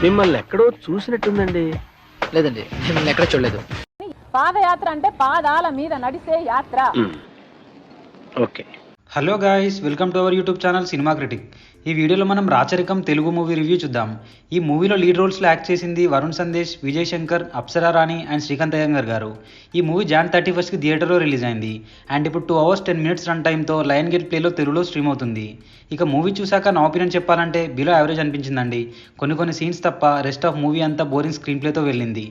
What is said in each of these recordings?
మిమ్మల్ని ఎక్కడో చూసినట్టుందండి. లేదండి, నేను ఎక్కడ చూడలేదు. పాదయాత్ర అంటే పాదాల మీద నడిసే యాత్ర. Okay. Hello guys, welcome to our YouTube channel cinema critic. ఈ వీడియోలో మనం రాచరికం తెలుగు మూవీ రివ్యూ చూద్దాం. ఈ మూవీలో లీడ్ రోల్స్లో యాక్ట్ చేసింది వరుణ్ సందేశ్, విజయ్ శంకర్, అప్సరా రాణి అండ్ శ్రీకాంత్ అయ్యంగర్ గారు. ఈ మూవీ Jan 31కి థియేటర్లో రిలీజ్ అయింది అండ్ ఇప్పుడు 2 hours 10 minutes రన్ టైంతో లయన్ గేట్ ప్లేలో తెలుగులో స్ట్రీమ్ అవుతుంది. ఇక మూవీ చూసాక నా ఒపీనియన్ చెప్పాలంటే బిలో యావరేజ్ అనిపించిందండి. కొన్ని సీన్స్ తప్ప రెస్ట్ ఆఫ్ మూవీ అంతా బోరింగ్ స్క్రీన్ ప్లేతో వెళ్ళింది.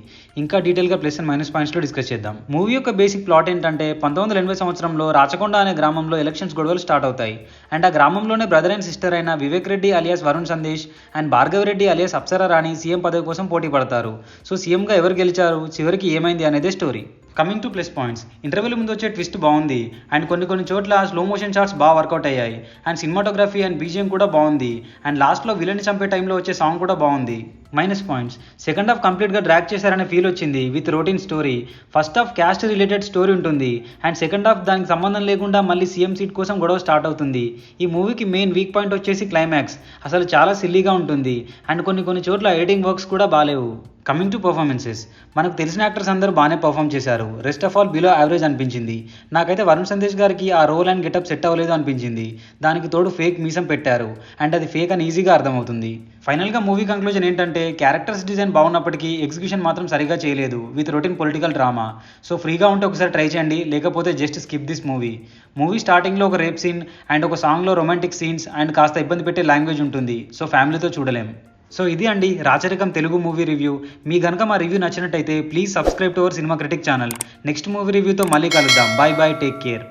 ఇంకా డీటెయిల్గా ప్లస్ అండ్ మైనస్ పాయింట్స్లో డిస్కస్ చేద్దాం. మూవీ యొక్క బేసిక్ ప్లాట్ ఏంటంటే 1980 సంవత్సరంలో రాచకొండ అనే గ్రామంలో ఎలక్షన్స్ గొడవలు స్టార్ట్ అవుతాయి అండ్ ఆ గ్రామంలోనే బ్రదర్ అండ్ సిస్టర్ అయిన Vivek Reddy alias Varun Sandesh and Bhargav Reddy alias Apsara Rani CM పదవి కోసం పోటీ పడతారు. సో సీఎంగా ఎవరు గెలిచారు, చివరికి ఏమైంది అనేదే story. Coming to plus points, ఇంటర్వ్యూల ముందు వచ్చే ట్విస్ట్ బాగుంది అండ్ కొన్ని చోట్ల స్లో మోషన్ షాట్స్ బాగా వర్కౌట్ అయ్యాయి అండ్ సినిమాటోగ్రఫీ అండ్ బీజిఎం కూడా బాగుంది అండ్ లాస్ట్లో విలన్ని చంపే టైంలో వచ్చే సాంగ్ కూడా బాగుంది. మైనస్ పాయింట్స్, సెకండ్ హాఫ్ కంప్లీట్గా డ్రాక్ చేశారనే ఫీల్ వచ్చింది with routine story. First half caste related story ఉంటుంది అండ్ సెకండ్ హాఫ్ దానికి సంబంధం లేకుండా మళ్ళీ సీఎం సీట్ కోసం గొడవ స్టార్ట్ అవుతుంది. ఈ మూవీకి మెయిన్ వీక్ పాయింట్ వచ్చేసి క్లైమాక్స్, అసలు చాలా సిల్లీగా ఉంటుంది అండ్ కొన్ని చోట్ల ఎడిటింగ్ వర్క్స్ కూడా బాలేవు. కమింగ్ టు పర్ఫార్మెన్సెస్, మనకు తెలిసిన యాక్టర్స్ అందరూ బాగానే పర్ఫామ్ చేశారు. Rest of all below average అనిపించింది. నాకైతే వరుణ్ సందేశ్ గారికి ఆ రోల్ అండ్ గెటప్ సెట్ అవ్వలేదు అనిపించింది. దానికి తోడు ఫేక్ మీసం పెట్టారు అండ్ అది ఫేక్ అని ఈజీగా అర్థమవుతుంది. ఫైనల్గా మూవీ కంక్లూజన్ ఏంటంటే క్యారెక్టర్స్ డిజైన్ బాగున్నప్పటికీ ఎగ్జిక్యూషన్ మాత్రం సరిగా చేయలేదు with routine political drama. So ఫ్రీగా ఉంటే ఒకసారి ట్రై చేయండి, లేకపోతే just skip this movie. Movie స్టార్టింగ్లో ఒక రేప్ సీన్ అండ్ ఒక సాంగ్లో రొమాంటిక్ సీన్స్ అండ్ కాస్త ఇబ్బంది పెట్టే లాంగ్వేజ్ ఉంటుంది. సో ఫ్యామిలీతో చూడలేం. సో ఇది అండి రాచరికం తెలుగు మూవీ రివ్యూ. మీ కనుక మా రివ్యూ నచ్చినట్టయితే please subscribe to our cinema critic channel. Next movie రివ్యూతో మళ్ళీ కలుద్దాం. Bye bye, take care.